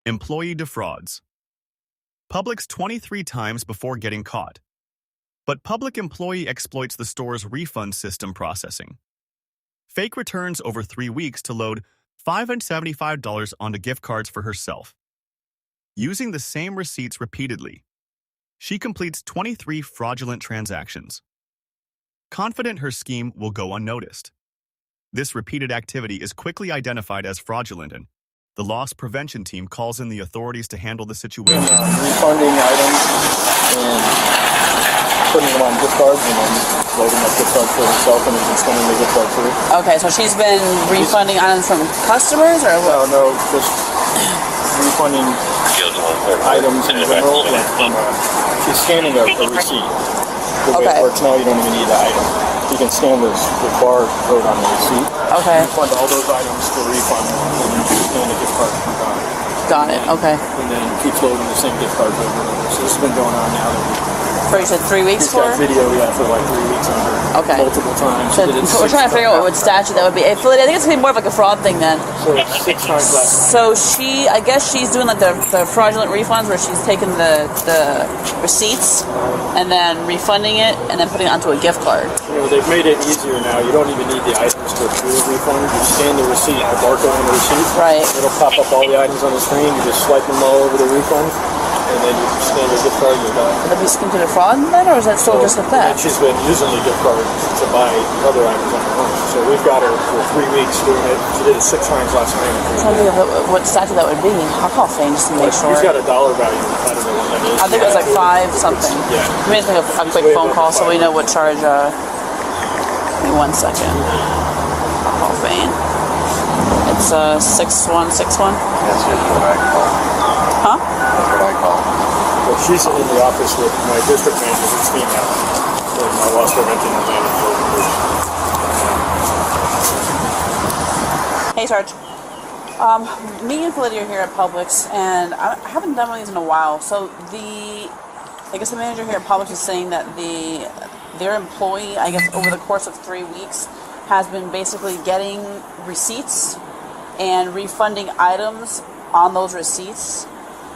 Employee defrauds. Publix 23 times before getting caught. But public employee exploits the store's refund system processing. Fake returns over 3 weeks to load $575 onto gift cards for herself. Using the same receipts repeatedly, she completes 23 fraudulent transactions. Confident her scheme will go unnoticed. This repeated activity is quickly identified as fraudulent, and the loss prevention team calls in the authorities to handle the situation. Refunding items and putting them on gift cards and then loading up gift cards for herself and then sending the gift card through. Okay, so she's been refunding items from customers or what? No, just refunding items in general. She's scanning a receipt. The way it works now, you don't even need the item. You can scan the barcode on the receipt. Okay. Refund all those items for refund, and you scan the gift card. Got it. Okay. And then keeps loading the same gift cards over and over. So this has been going on now. For you said 3 weeks for? She's got video, for like 3 weeks on her. Okay. Multiple times. So we're trying to figure out what statute that would be. I think it's gonna be more of like a fraud thing then. So 6 times less. So I guess she's doing like the fraudulent refunds where she's taking the receipts and then refunding it and then putting it onto a gift card. They've made it easier now. You don't even need the items to approve refund. You scan the receipt, the barcode on the receipt. Right. It'll pop up all the items on the screen. You just swipe them all over the refund. And then you scan your gift card, you're done. Would that be considered fraud then, or is that still just a theft? And she's been using the gift card to buy other items on her own. So we've got her for 3 weeks doing it. She did it 6 times last night. I'm trying to think of what statute that would be. I'll call Fane just to make sure. She's got a dollar value. I don't know what that is. I think it was like 5 something. Yeah. We may just make a quick phone call so we know what charge. Give me 1 second. I'll call Fane. It's 6161. That's just what I call. Huh? That's what I call. Well, she's in the office with my district manager, who's female. So my loss prevention manager. Hey, Sarge. Me and Lydia are here at Publix, and I haven't done one of these in a while. So I guess the manager here at Publix is saying that their employee, I guess over the course of 3 weeks, has been basically getting receipts and refunding items on those receipts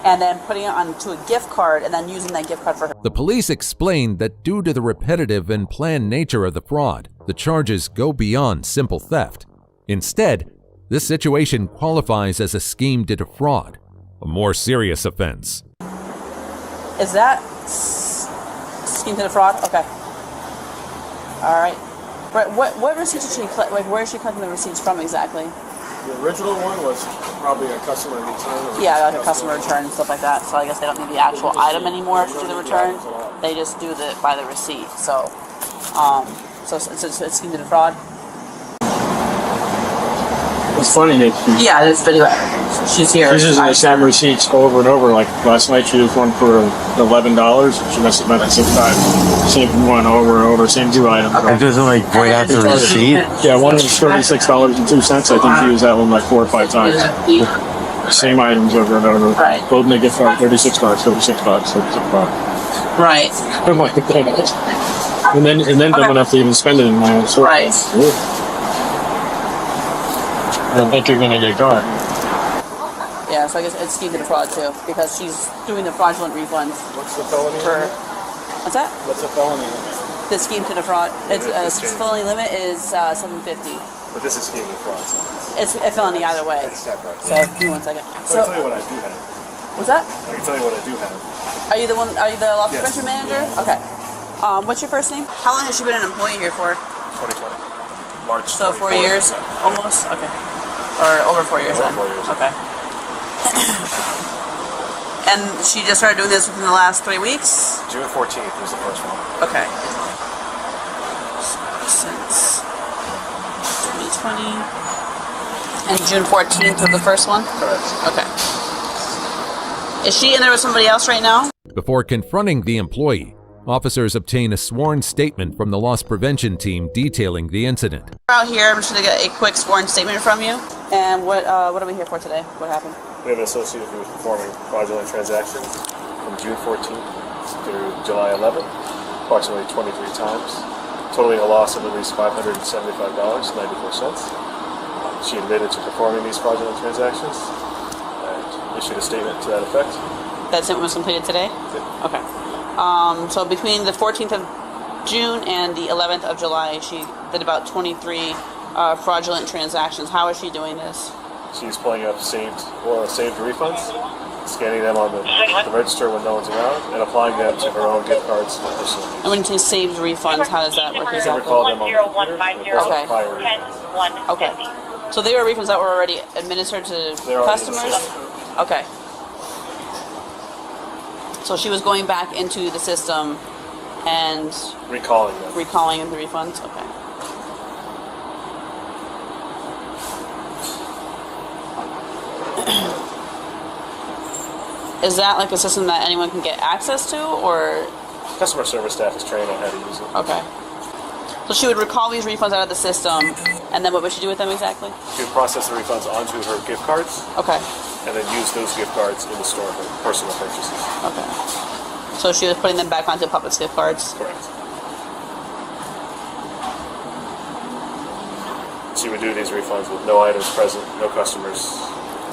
and then putting it onto a gift card and then using that gift card for her. The police explained that due to the repetitive and planned nature of the fraud, the charges go beyond simple theft. Instead, this situation qualifies as a scheme to defraud, a more serious offense. Is that scheme to defraud? Okay. All right. What receipts did she collect? Like, where is she collecting the receipts from exactly? The original one was probably a customer return. Yeah, like a customer return and stuff like that. So I guess they don't need the actual item anymore to do the return. They just do by the receipt. So, it's scheme to defraud. It's funny that yeah, this video. She's here. She's using the same receipts over and over. Like last night, she used one for $11. She must have meant it 6 times. Same one over and over. Same 2 items. It doesn't like point out the receipt. Yeah, one was $36.02. I think she used that one like 4 or 5 times. Same items over and over. Right. Loading the gift card, $36, $36, $36. Right. I'm like, and then dumb enough to even spend it in my own store. Right. I don't think you're gonna get caught. Yeah, so I guess it's scheme to defraud too, because she's doing the fraudulent refunds. What's the felony? What's that? What's the felony limit? The scheme to defraud. It's felony limit is $750. But this is scheme to defraud. So. It's a felony either way. It's separate. So give me 1 second. So I'll tell you what I do have. What's that? I can tell you what I do have. Are you the loss prevention Yes. manager? Okay. What's your first name? How long has she been an employee here for? 2020. March. So 4 years, almost. Okay. Or over 4 years then. 4 years. Okay. And she just started doing this within the last 3 weeks? June 14th was the first one. Okay. Since 2020. And June 14th was the first one? Correct. Okay. Is she in there with somebody else right now? Before confronting the employee, officers obtain a sworn statement from the loss prevention team detailing the incident. We're out here. I'm just going to get a quick sworn statement from you. And what are we here for today? What happened? We have an associate who was performing fraudulent transactions from June 14th through July 11th, approximately 23 times, totaling a loss of at least $575.94. She admitted to performing these fraudulent transactions. And if issued a statement to that effect. That statement was completed today? Yeah. Okay. So between the 14th of June and the 11th of July, she did about 23 fraudulent transactions. How is she doing this? She's pulling up saved refunds, scanning them on the register when no one's around, and applying them to her own gift cards for personal use. And when you say saved refunds, how does that work She exactly? recalled them on the computer. Okay. Prior refunds. Okay. So they were refunds that were already administered to They're already in the customers? system. Okay. So she was going back into the system and Recalling them. recalling the refunds? Okay. Is that like a system that anyone can get access to, or? Customer service staff is trained on how to use it. Okay. So she would recall these refunds out of the system, and then what would she do with them exactly? She would process the refunds onto her gift cards, Okay. and then use those gift cards in the store for personal purchases. Okay. So she was putting them back onto Publix gift cards? Correct. She would do these refunds with no items present, no customers.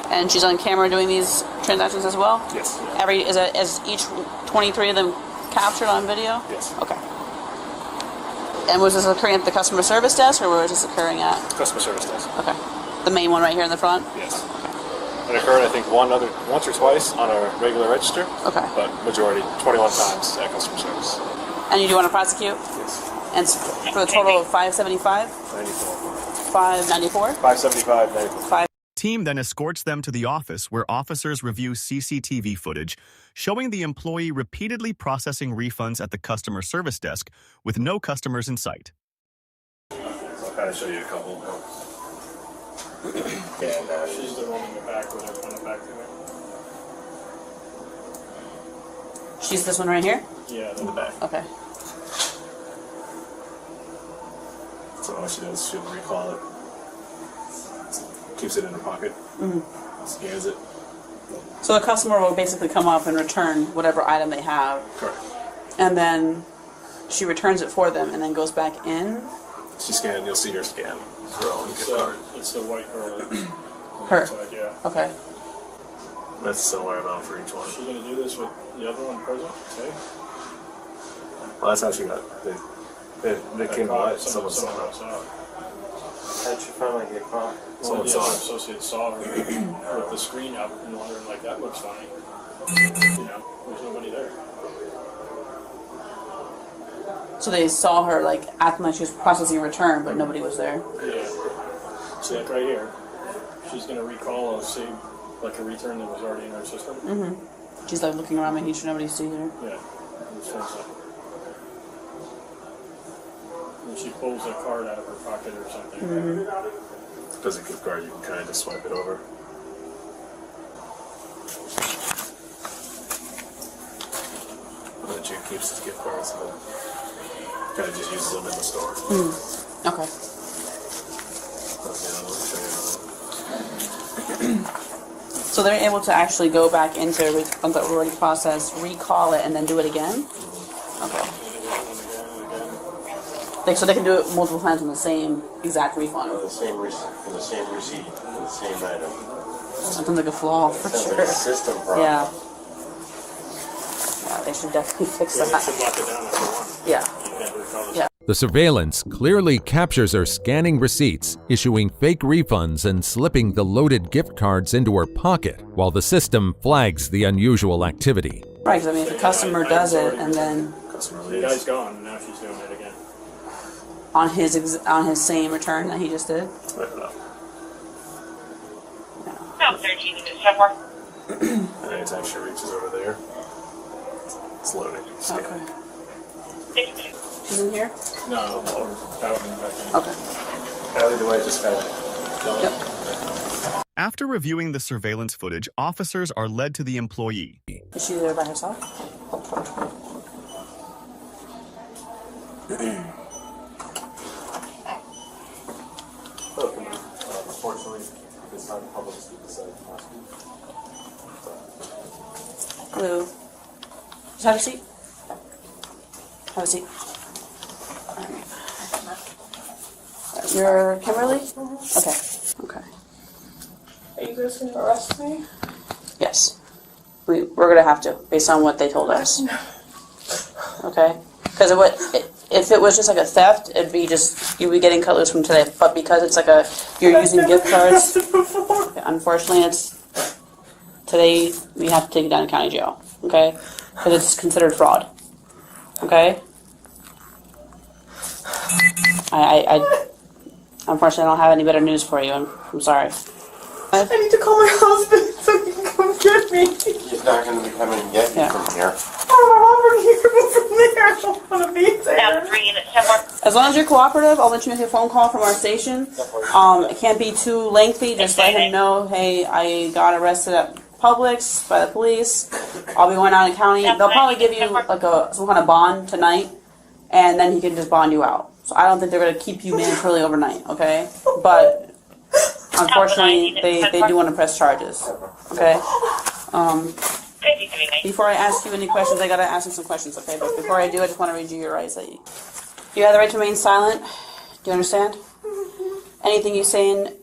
And she's on camera doing these transactions as well? Yes. Is each 23 of them captured on video? Yes. Okay. And was this occurring at the customer service desk, or where was this occurring at? Customer service desk. Okay. The main one right here in the front? Yes. It occurred, I think, once or twice on a regular register. Okay. But majority, 21 times at customer service. And you do want to prosecute? Yes. And for a total of 575? 94. 594? 575, 94. 5. Team then escorts them to the office where officers review CCTV footage showing the employee repeatedly processing refunds at the customer service desk with no customers in sight. I'll kind of show you a couple. Yeah, She's the one in the back with her on the back there. She's this one right here? Yeah, in the back. Okay. So all she does, she'll recall it. Keeps it in her pocket. Scans it. So the customer will basically come up and return whatever item they have, Correct. and then she returns it for them and then goes back in? She scanned, you'll see her scan her own gift card. It's the white girl. Her? Yeah. Okay. That's a similar amount for each one. She's gonna do this with the other one present, okay? Well, that's how she got it. They came by, someone saw her. how'd you finally get caught? One of the Someone other saw it. associates saw her with the screen up and wondering like, that looks funny. You know, there's nobody there. So they saw her like acting like she was processing a return, but nobody was there. Yeah. See, like right here, she's gonna recall a save, like a return that was already in her system. She's like looking around, making sure nobody sees her. Yeah. And so it's like- and she pulls a card out of her pocket or something. Does a gift card, you can kind of just swipe it over. And then she keeps his gift cards and then kind of just uses them in the store. Okay. That's the other one. Show you another one. So they're able to actually go back into refunds that were already processed, recall it, and then do it again? Okay. So they can do it multiple times on the same exact refund. For the same receipt, for the same item. That sounds like a flaw for Sounds sure. like a system problem. Yeah. Yeah, they should definitely fix Yeah, they that. should lock it down after one. Yeah. You can't recall it. Yeah. The surveillance clearly captures her scanning receipts, issuing fake refunds, and slipping the loaded gift cards into her pocket, while the system flags the unusual activity. Right, because I mean, if the customer does it and then Customer The guy's leaves. gone, and now she's doing it again. on his same return that he just did. Right enough. No, 13 to December. And anytime she reaches over there, it's loading. Scan. Okay. Thank you. She's in here? No, out and back in. Okay. Either way, just kind of. Yep. After reviewing the surveillance footage, officers are led to the employee. Is she there by herself? Unfortunately, it's not Publix to decide to prosecute. Hello. Just have a seat. Have a seat. You're Kimberly? Okay. Okay. Are you guys gonna arrest me? Yes. we're going to have to, based on what they told us. Okay? Because if it was just like a theft, it'd be just, you'd be getting cut loose from today. But because it's like you're using gift cards, unfortunately, today we have to take you down to county jail. Okay? Because it's considered fraud. Okay? I unfortunately, I don't have any better news for you. I'm sorry. I need to call my husband so he can come get me. He's not going to be coming and get you from here. I don't want to from there. I don't want to be there. Down 3 units, 10 more. As long as you're cooperative, I'll let you make a phone call from our station. It can't be too lengthy. Just let him know, hey, I got arrested at Publix by the police. I'll be going out in county. They'll probably give you like some kind of bond tonight, and then he can just bond you out. So I don't think they're going to keep you mandatorily overnight, okay? But unfortunately, they do want to press charges, okay? Before I ask you any questions, I got to ask you some questions, okay? But before I do, I just want to read you your rights. You have the right to remain silent. Do you understand? Anything you say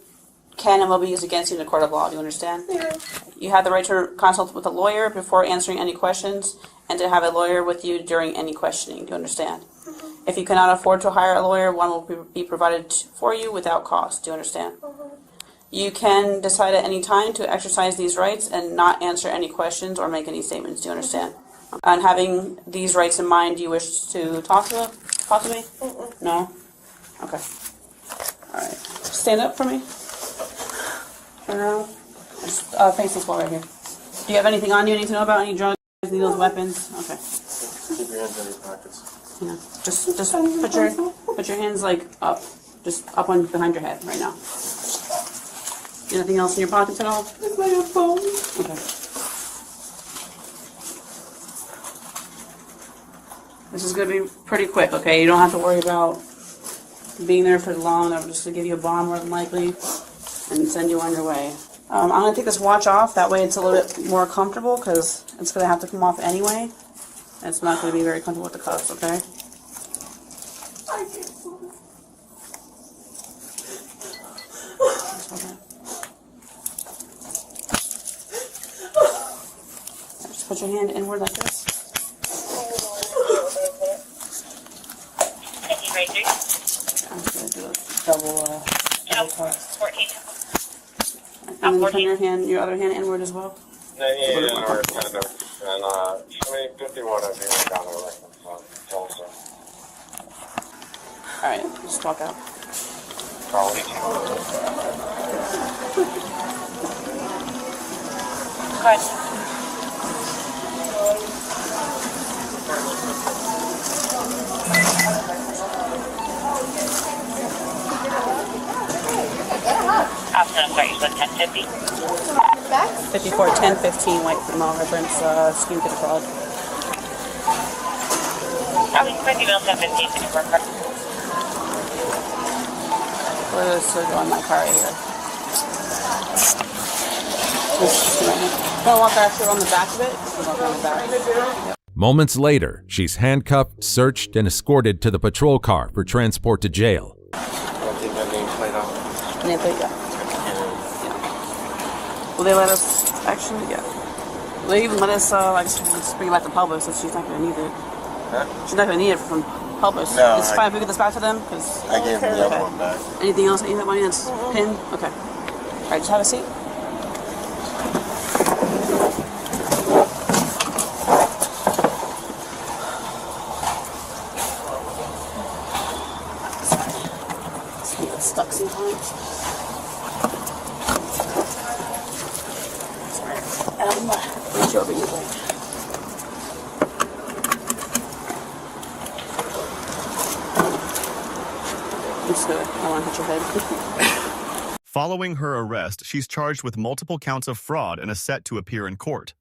can and will be used against you in a court of law. Do you understand? Yeah. You have the right to consult with a lawyer before answering any questions and to have a lawyer with you during any questioning. Do you understand? If you cannot afford to hire a lawyer, one will be provided for you without cost. Do you understand? You can decide at any time to exercise these rights and not answer any questions or make any statements. Do you understand? And having these rights in mind, do you wish to talk to me? No? Okay. All right. Stand up for me. Turn around. Just face this wall right here. Do you have anything on you you need to know about? Any drugs, needles, weapons? Okay. Keep your hands in your pockets. Yeah. Just put your hands like up. Just up on behind your head right now. Anything else in your pockets at all? It's my phone. Okay. This is going to be pretty quick, okay? You don't have to worry about being there for long. I'm just going to give you a bond more than likely and send you on your way. I'm going to take this watch off. That way it's a little bit more comfortable because it's going to have to come off anyway. And it's not going to be very comfortable with the cuffs, okay? I can't believe it. Just put your hand inward like this. I'm just going to do a double cuff. 14. And then turn your other hand inward as well. Yeah, or kind of. And, 51 of you down there, like, Tulsa. Alright, just walk out. Probably. Go ahead. I'm sorry, you said 1050? 54, 10, 15, white criminal reference, scheme to defraud. Probably 50 mil 1015 to work hard. Let's go on my car right here. I'm gonna walk actually on the back of it. Walk on the back. Yep. Moments later, she's handcuffed, searched, and escorted to the patrol car for transport to jail. I don't think that nameplate on. Nameplate, yeah. Will they let us, actually, yeah. Will they even let us, just bring it back to Publix since she's not going to need it? Huh? She's not going to need it from Publix. No, It's fine if we get this back to them? Cause, I gave him the other one back. anything else that you have money that's pinned? Okay. All right, just have a seat. It's stuck sometimes. Reach over your way. It's good. I don't want to hit your head. Following her arrest, she's charged with multiple counts of fraud and is set to appear in court.